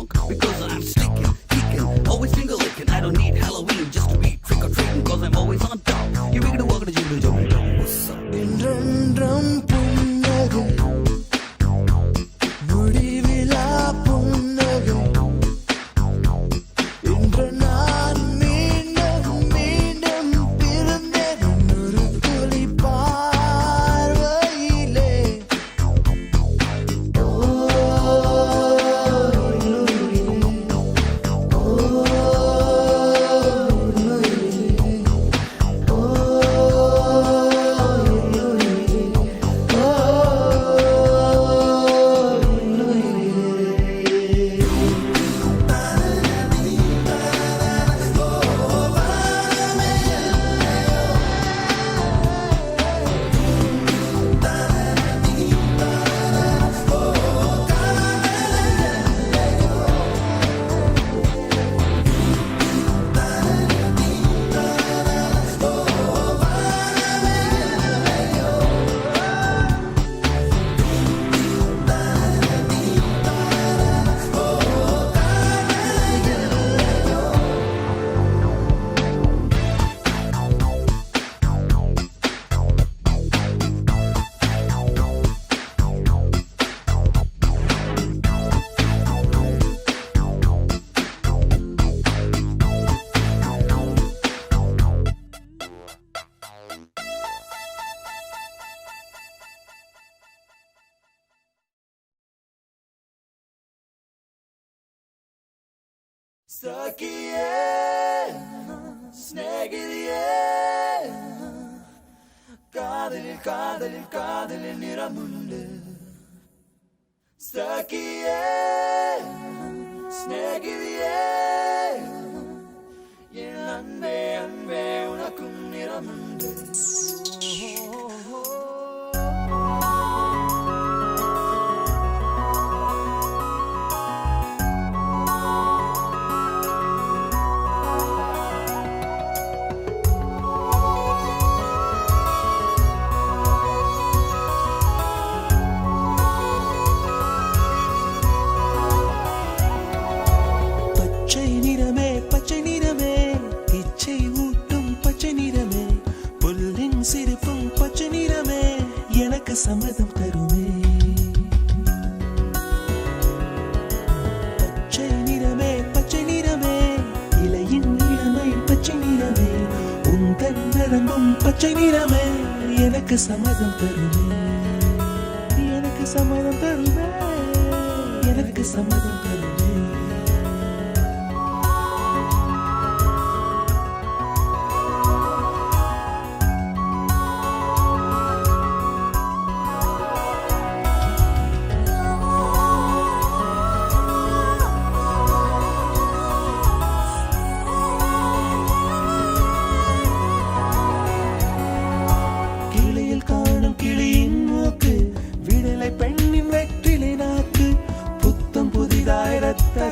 drunk because I'm sticking, kicking, always finger licking. I don't need Halloween just to be trick or treating cause I'm always on top. You make it walk to jiggle jiggle. What's up? என்றென்றும் புன்னகை முடிவிலா புன்னகை இன்று நான் மீண்டும் மீண்டும் பிறந்தேன் ஒரு துளி பார்வையிலே Sakiye, snegiliye, kadelil niramunde. Sakiye, snegiliye, yen anbe unakun niramunde. பச்சை நிறமே இச்சை ஊட்டும் பச்சை நிறமே புல்லின் சிரிப்பும் பச்சை நிறமே எனக்கு சம்மதம் தருமே பச்சை நிறமே இலையின் இளமை பச்சை நிறமே உந்தன் நரம்பும் பச்சை நிறமே எனக்கு சம்மதம் தருமே எனக்கு சம்மதம் தருமே எனக்கு சம்மதம் தருமே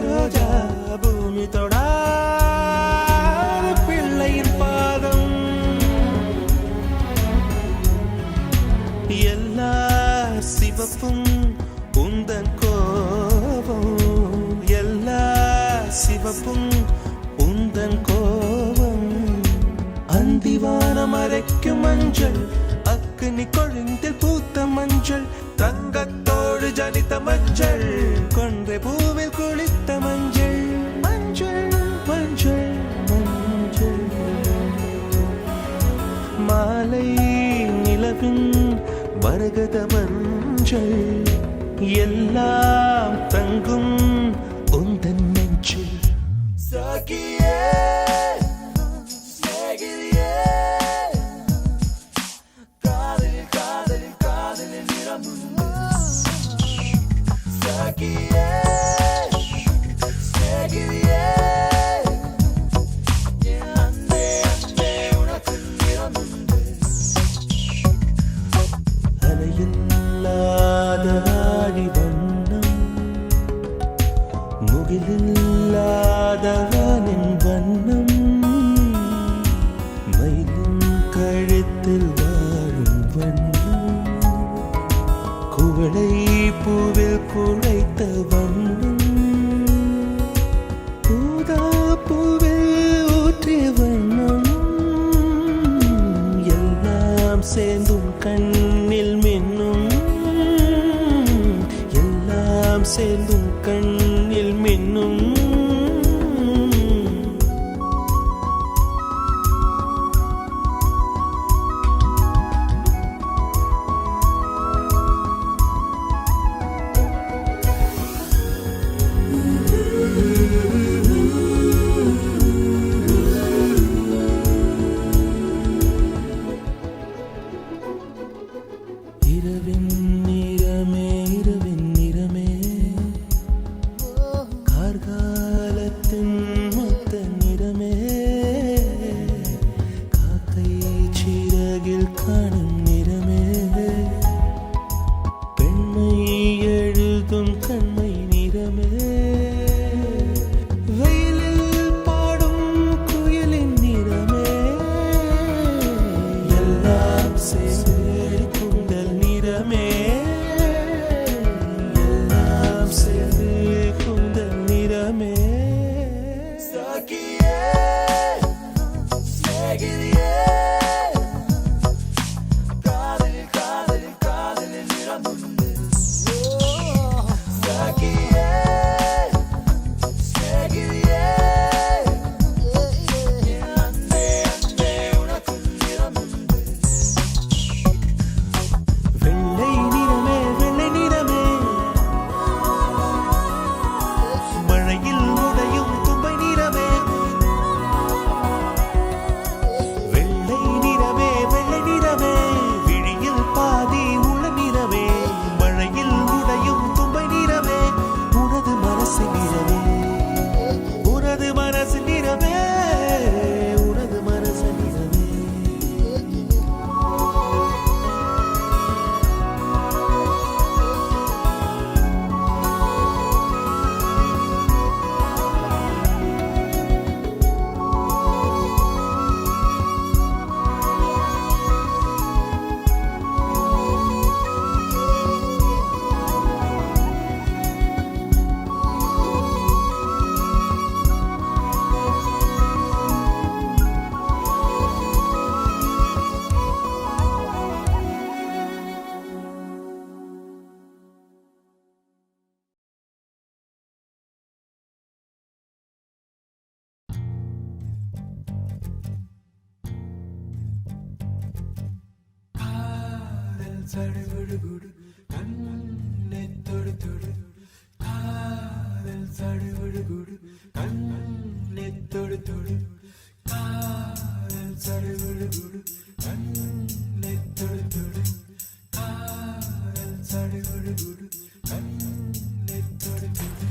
ரோஜா பூமி தொடாத பிள்ளையின் பாதம் எல்லா சிவப்பும் உந்தன் கோபம் எல்லா சிவப்பும் உந்தன் கோபம் அந்திவானம் அரைக்கும் மஞ்சள் அக்னி கொழுந்தில் பூத்த மஞ்சள் தங்கத்தோடு ஜனித்த மஞ்சள் கொன்றை பூவில் குளித்த மஞ்சள் மஞ்சள் மஞ்சள் மஞ்சள் மாலை நிலவின் மரகத மஞ்சள் எல்லாம் தங்கும் உந்தன் நெஞ்சில் சாகியே முகிலில்லாதவனின் வண்ணம் மயிலின் கழுத்தில் வாழும் வண்ணம் குவளை பூவில் குழைத்த வண்ணம் சகியே சிநேகிதியே காதலில் காதலில் காதலில் நிறமுண்டு சகியே சிநேகிதியே அன்பே அன்பே உனக்கும் நிறமுண்டு வெள்ளை நிறமே வெள்ளை நிறமே மழையில் உடையும் தும்பை நிறமே வெள்ளை நிறமே வெள்ளை நிறமே விழியில் பாதி உள்ள நிறமே மழையில் உடையும் தும்பை நிறமே உனது மனசு நிறமே உனது மனசு நிறமே உனது மனசு நிறமே சடுகுடுகுடு கண்ணே தொடு தொடு காதல் சடுகுடுகுடு கண்ணே தொடு தொடு காதல் சடுகுடுகுடு கண்ணே தொடு தொடு காதல் சடுகுடுகுடு கண்ணே தொடு தொடு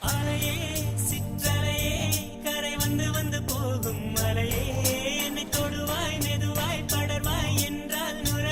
அலையே சிற்றலையே கரை வந்து வந்து போகும் மலையே என்னை தொடுவாய் மெதுவாய் படர்வாய் என்றால் நுர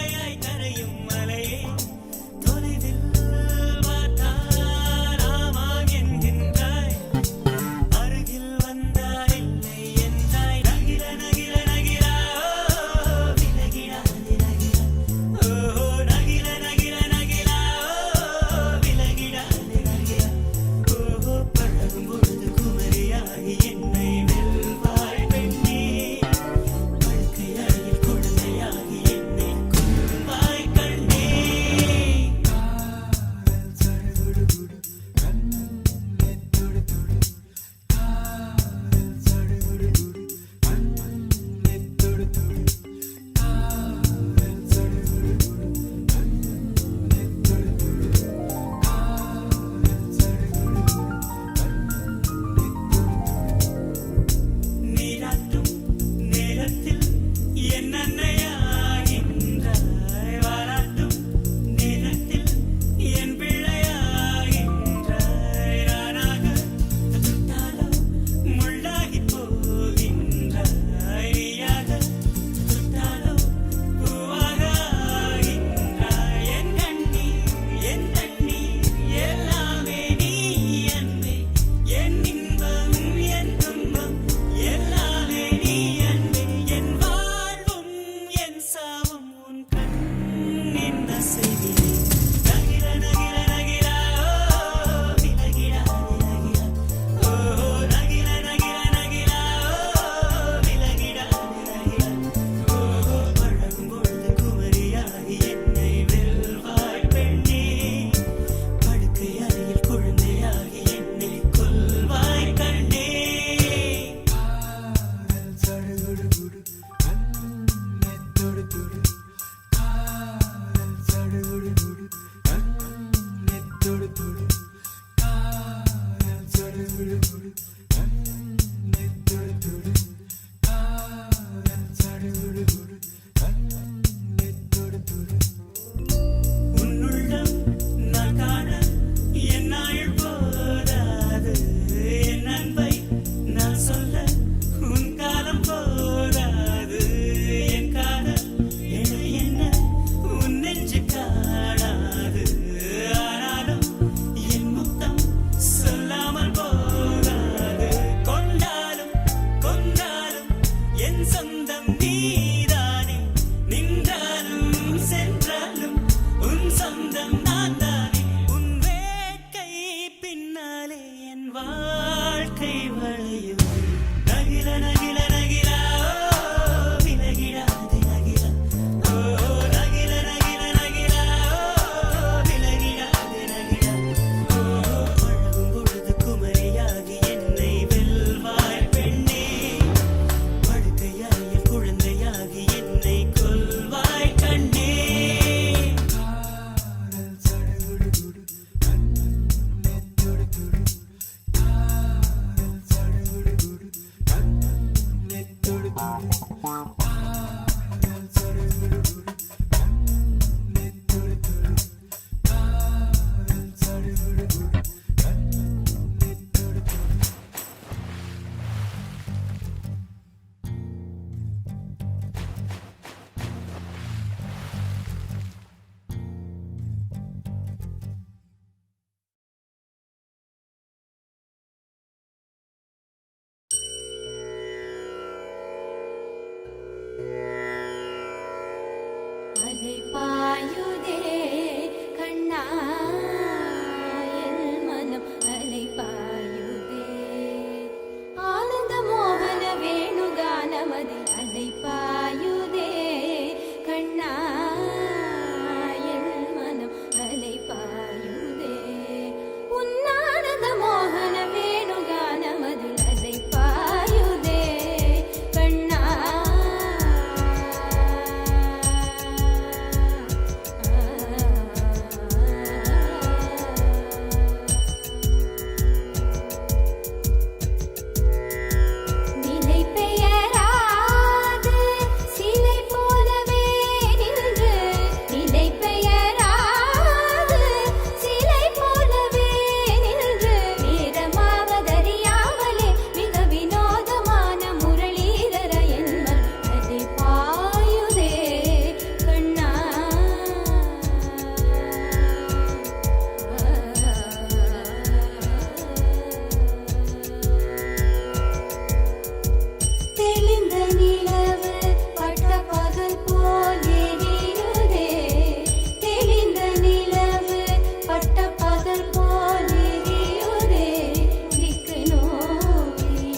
அலை பாயுதே கண்ணா என் மனம் அலை பாயுதே ஆனந்த மோகன வேணுகானமதில் அலை பாயுதே கண்ணா என் மனம் அலை பாயுதே உன்னானந்த மோகன வேணுகானமதில் அலை பாயுதே கண்ணா நிலை பெயராது சிலை போலவே நின்று நிலை பெயராது சிலை போலவே நின்று வீரமாவதறியாமலே மிக வினோதமான முரளீதர என்மன் அதை பாயுதே கண்ணா தெளிந்த நிலவு பட்ட பகல் போல் எரியுதே தெளிந்த நிலவு பட்ட பகல் போல் எரியுதே திக்கு நோக்கி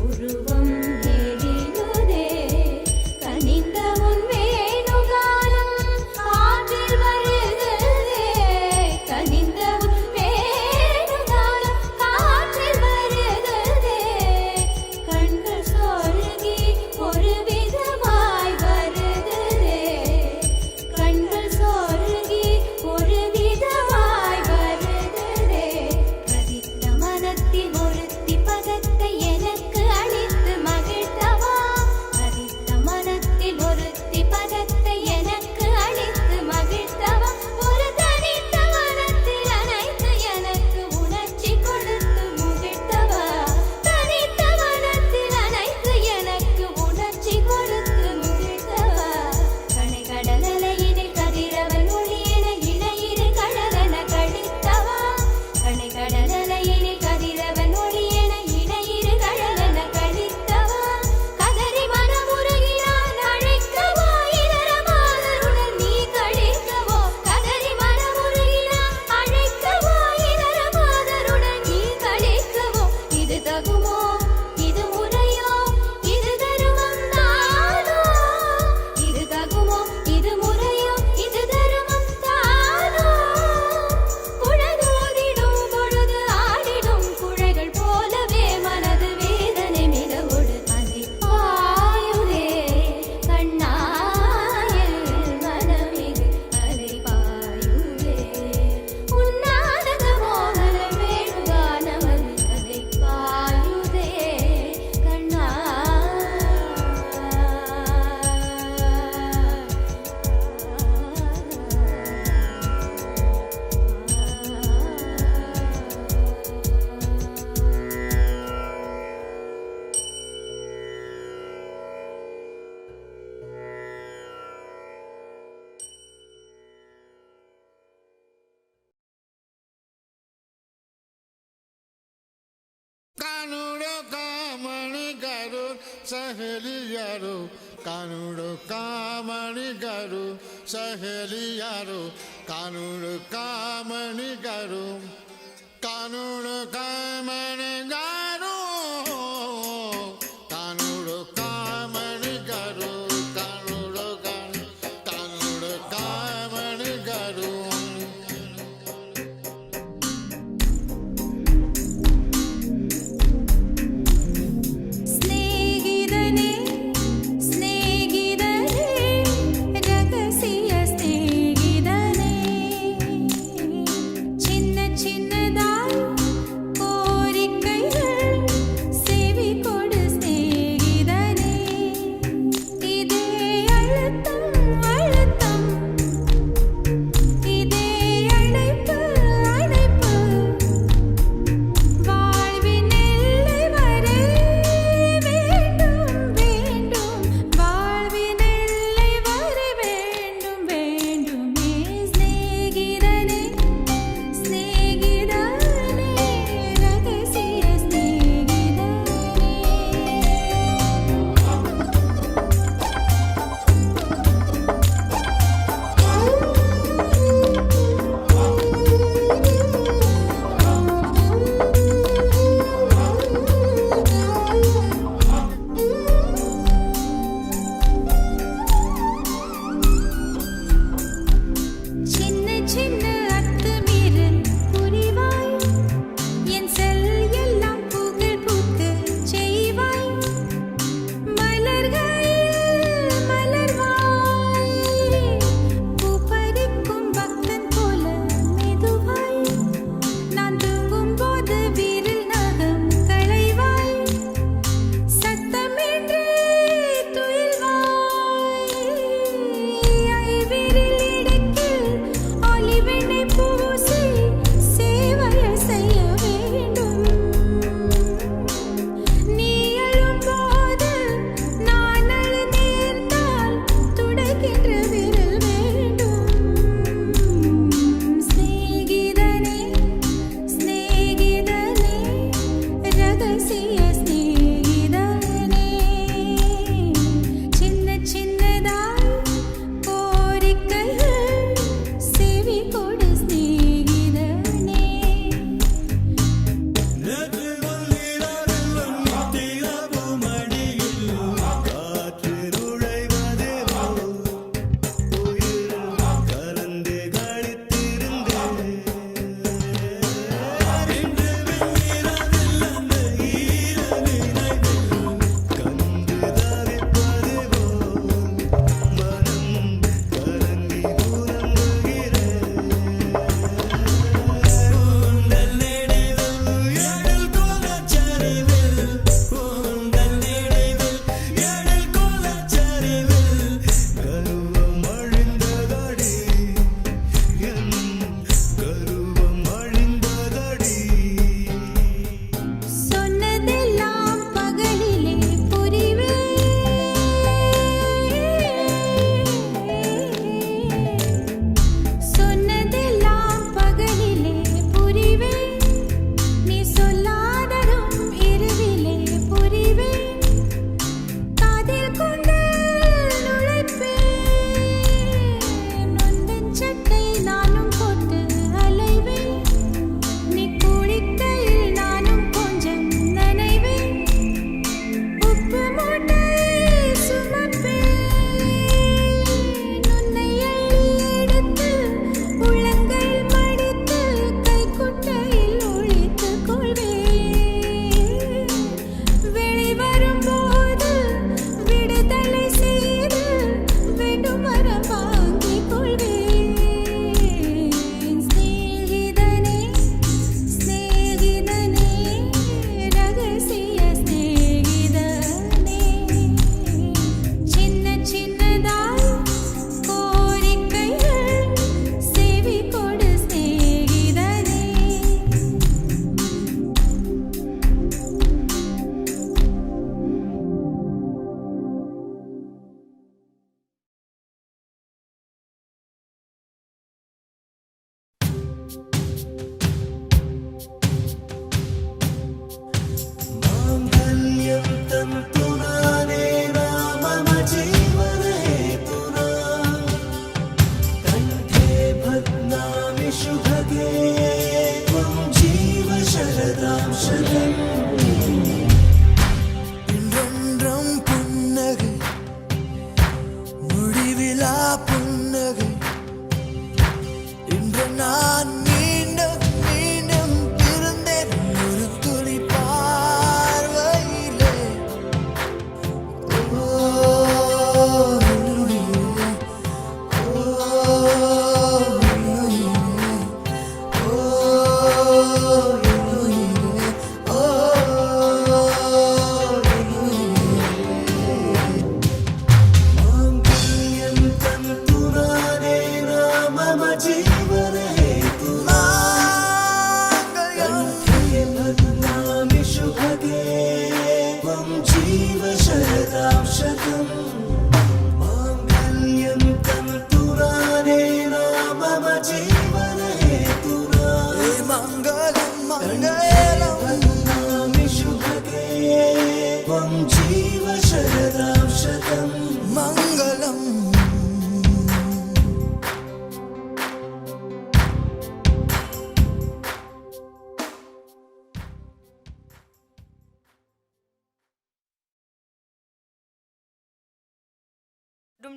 உருவம் எரியுதே கனிந்த உன் வேணுகானம் காற்றில் வருகுதே கனிந்த உன் வேணுகானம் காற்றில் வருகுதே கண்கள் சொருகி ஒரு விதமாய் வருகுதே கண்கள் சொருகி ஒரு விதமாய் வருகுதே கதித்த மனத்தில் ஒருத்தி பதத்தை எனக்கு அளித்து மகிழ்த்தவா கதித்த மனத்தில் ஒருத்தி பதத்தை எனக்கு அளித்து மகிழ்த்தவா ஒரு தனித்த மனத்தில் அனைத்து எனக்கு உணர்ச்சி கொடுத்து முகிழ்த்தவா தனித்த மனத்தில் அனைத்து எனக்கு உணர்ச்சி கொடுத்து முகிழ்த்தவா கணை கடலலையினில் கதிரவன் ஒளியென இணையிரு கழகன கழித்தவா கணை கடலலையினில் கதிரவன் ஒளியென இணையிரு கழகன கழித்தவா கதறி மனமுருகினான் அழைக்கவா இதரமாதருடன் நீ கழிக்கவோ கதறி மனமுருகினான் அழைக்கவா இதரமாதருடன் நீ கழிக்கவோ இது தகுமோ இது முறையோ இது தருமம் தானோ இது தகுமோ இது முறையோ இது தருமம் தானோ குழலோதிடும் பொழுது ஆடிடும் குழைகள் போலவே மனது வேதனை மிதவோடு அலை பாயுதே கண்ணா என் மனமிகு அலை பாயுதே உன்னானந்த மோகன வேணுகானமதில் அலை பாயுதே கண்ணா કાનુડો કામણી કરું સહેલિયારો કાનુડો કામણી કરું સહેલિયારો કાનુડો કામણી કરું કાનુડો કામણી કરું કાનુડો કામણી કરું કાનુડો કામણી કરું ஸ்நேகிதனே ஸ்நேகிதனே ரகசிய ஸ்நேகிதனே சின்ன சின்னதாய் கோரிக்கைகள்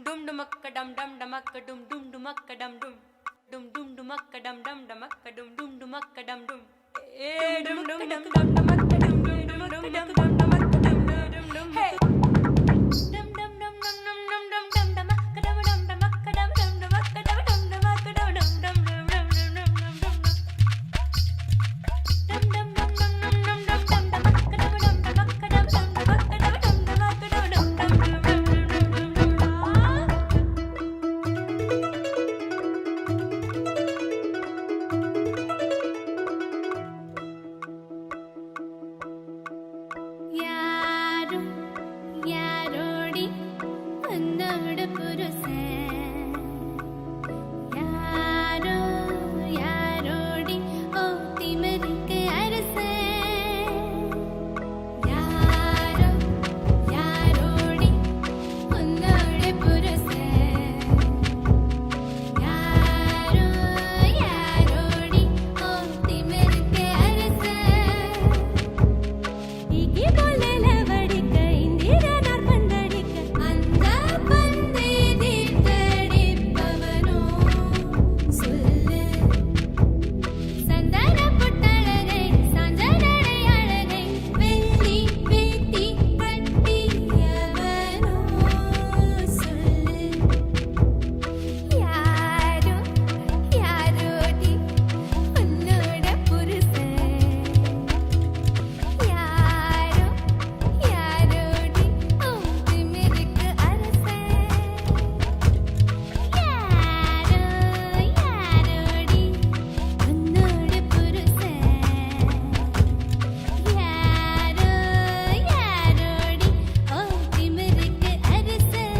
dum dumakka dum dum dumakka dum dum dumakka dum dum dum dum dumakka dum dum dumakka dum dum dumakka dum dum dum dum dumakka dum dum dumakka dum dum dumakka dum dum hey dum dum dum dum dum dum dum dum dumakka dum dum dumakka dum dum dumakka dum dum dumakka dum dum dum dum யாரோடி உன்னோட புருஷன் யாரோ யாரோடி ஓ திமிருக்கு அரசன் யாரோ யாரோடி உன்னோட புருஷன் யாரோ யாரோடி ஓ திமிருக்கு அரசன் இகி போல வடிக்க இந்திரனார் பந்தடிக்க அந்த பந்தை தீர்த்தடிப்பவனோ சொல்லு சந்தன புட்டழகை சாஞ்சனடை அழகை வெள்ளி வேட்டி கட்டியவனோ சொல்லு யாரோ யாரோடி உன்னோட புருஷன் யாரோ யாரோடி ஓ திமிருக்கு அரசன் யாரோ யாரோடி உன்னோட புருஷன் யாரோ யாரோடி ஓ திமிருக்கு அரசன்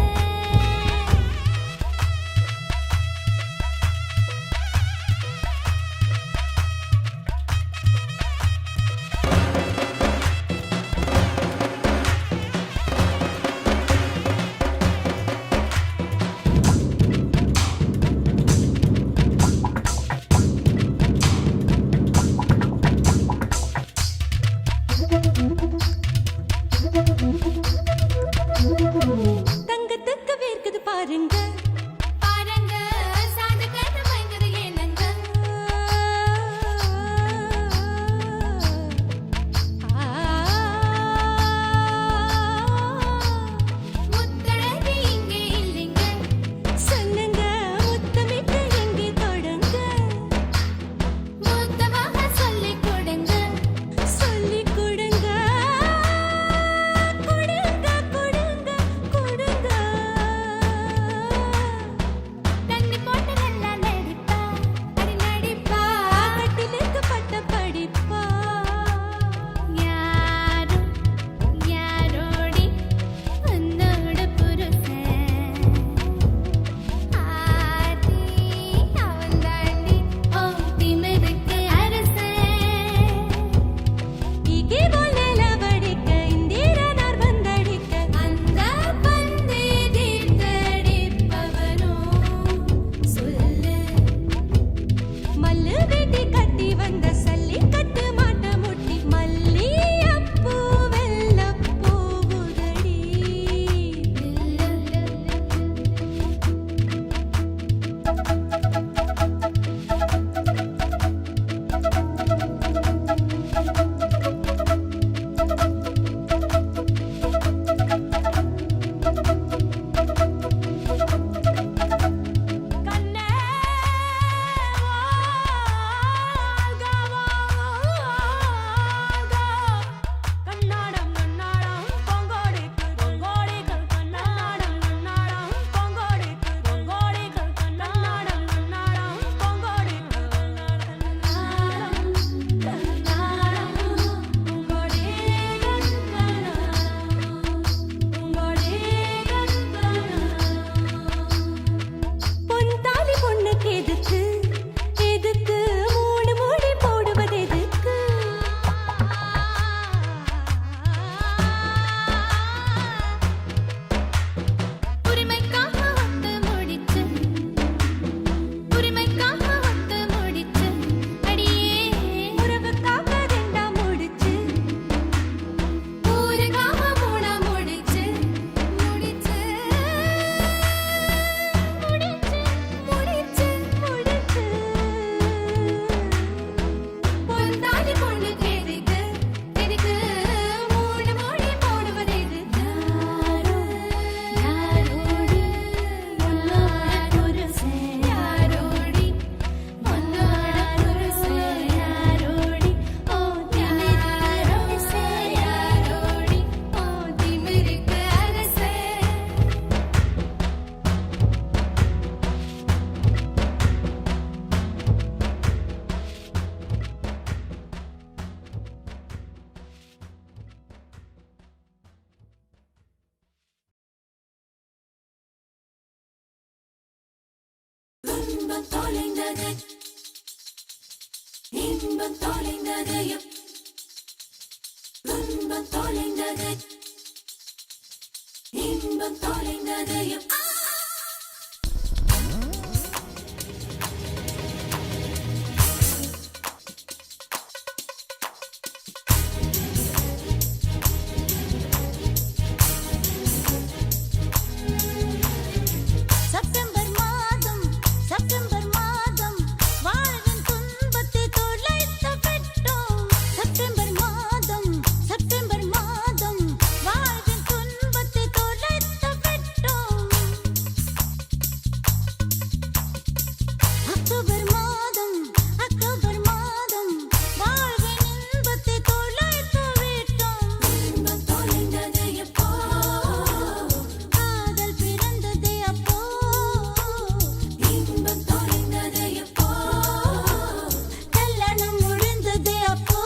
தங்கத்துக்கு வேர்க்குது பாருங்க பாருங்க சாந்து கட்டு பயங்கர ஏனங்க முத்தழகு இங்கே இல்லைங்க சொல்லுங்க முத்தமிட்டு எங்கே தொடங்க மூத்தமாக சொல்லிக் கொடுங்க சொல்லிக் கொடுங்க கொடுங்க கொடுங்க கொடுங்க தண்ணி போட்டு நல்லா நடிப்பா அடி நடிப்பா கட்டிலுக்கு பட்ட படிப்பா யாரோ யாரோடி உன்னோட புருஷன் ஆதி அவன் தாண்டி ஓ திமிருக்கு அரசன் இகி போல வடிக்க இந்திரனார் வந்தடிக்க அந்த பந்தை தீர்த்தடிப்பவனோ சொல்லு மல்லு வெட்டி கட்டி வந்த சல்லி கட்டு மாட்ட முட்டி மல்லியப்பூ வெள்ளப்பூ உதடி கண்ணே கண்ணாடம் கண்ணாடம் பொங்கோடிக்கு பொங்கோடிகள் கண்ணாடம் கண்ணாடம் பொங்கோடிக்கு பொங்கோடிகள் கண்ணாடம் இன்பம் தொலைந்தது இன்பம் தொலைந்தது துன்பம் தொலைந்தது இன்பம் தொலைந்தது செப்டம்பர் மாதம் வாழ்வின் துன்பத்தை தொலைத்து விட்டோம் செப்டம்பர் மாதம் வாழ்வின் துன்பத்தை தொலைத்து விட்டோம் அக்டோபர் மாதம் வாழ்வின் இன்பத்தை தொலைத்து விட்டோம் இன்பம் தொலைந்தது எப்போ காதல் பிறந்தது அப்போ இன்பம் தொலைந்தது எப்போ கல்யாணம் முடிந்தது அப்போ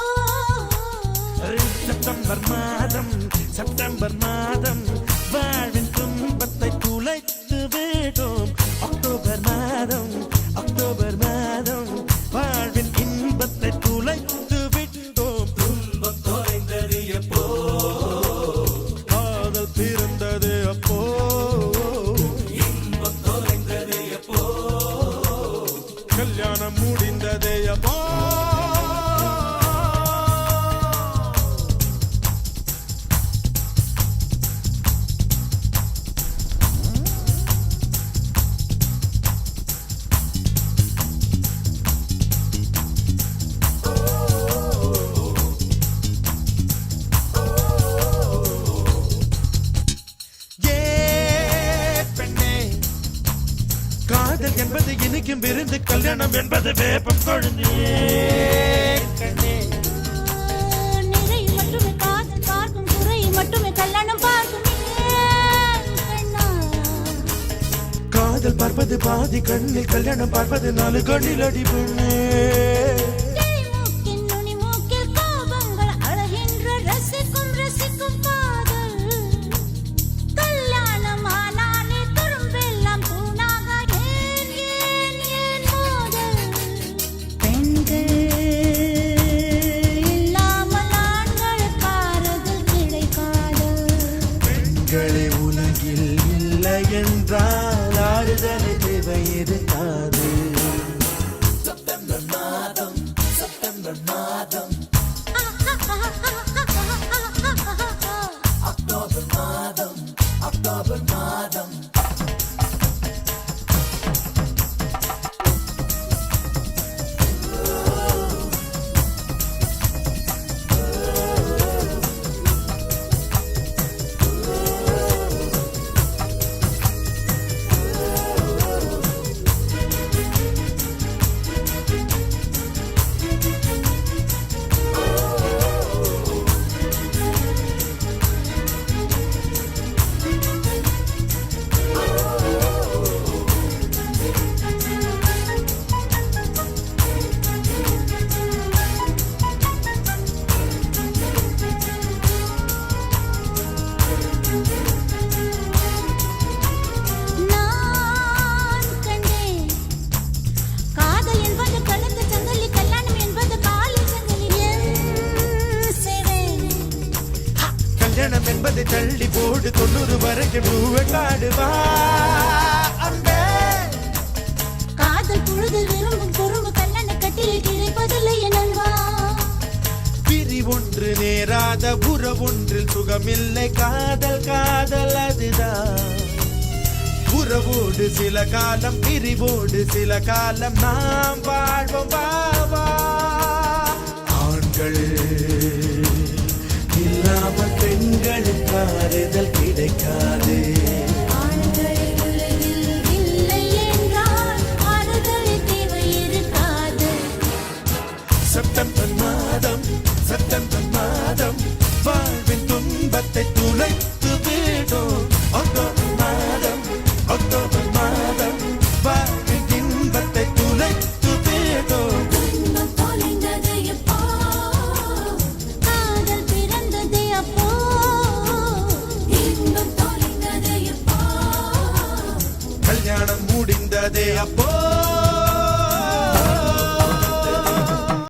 செப்டம்பர் மாதம் வாழ்வின் துன்பத்தை துளைத்து விட்டோம் அக்டோபர் மாதம் வாழ்வின் இன்பத்தை துளைத்து விட்டோம் துன்பம் தொலைந்தது எப்போ காதல் பிறந்தது அப்போ இன்பம் தொலைந்தது எப்போ கல்யாணம் முடிந்தது அப்போ ஏ பெண்ணே காதல் என்பது இனிக்கும் விருந்து கல்யாணம் என்பது வேப்பம் கொழுந்தே கண்ணே நிறை மட்டுமே காதல் பார்க்கும் குறை மட்டுமே கல்யாணம் பார்க்கும் கண்ணா காதல் பார்ப்பது பாதி கண்ணில் கல்யாணம் பார்ப்பது 4 கண்ணில் அடி பெண்ணே மூக்கின் நுனி மூக்கில் கோபங்கள் அழகின்ற ரசிக்கும் காதல் கல்யாணம் ஆனாலே துரும்பெல்லாம் தூணாக ஏன் மோதல் பெண்கள் இல்லாமல் ஆண்களுக்கு ஆறுதல் கிடைக்காது பெண்களே உலகில் இல்லை என்றால் ஆறுதல் தேவை இருக்காது செப்டம்பர் மாதம் அக்டோபர் மாதம் நான் கண்டேன் காதல் என்பது கழுத்து சங்கிலி கல்யாணம் என்பது காலில் சங்கிலி என் சிறை கல்யாணம் என்பதை தள்ளி போடு 90 வரைக்கும் காடுவா அன்பே காதல் பொழுதில் விரும்பும் குறும்பு கல்யாண கட்டிலில் கிடைப்பதில்லை எனல்வா பிரி ஒன்று நேராத உறவொன்றில் சுகமில்லை காதல் அதுதான் உறவோடு சில காலம் பிரிவோடு சில காலம் நாம் வாழ்வோம் பாவா ஆண்கள் இல்லாமல் பெண்களுக்கு ஆறுதல் கிடைக்காது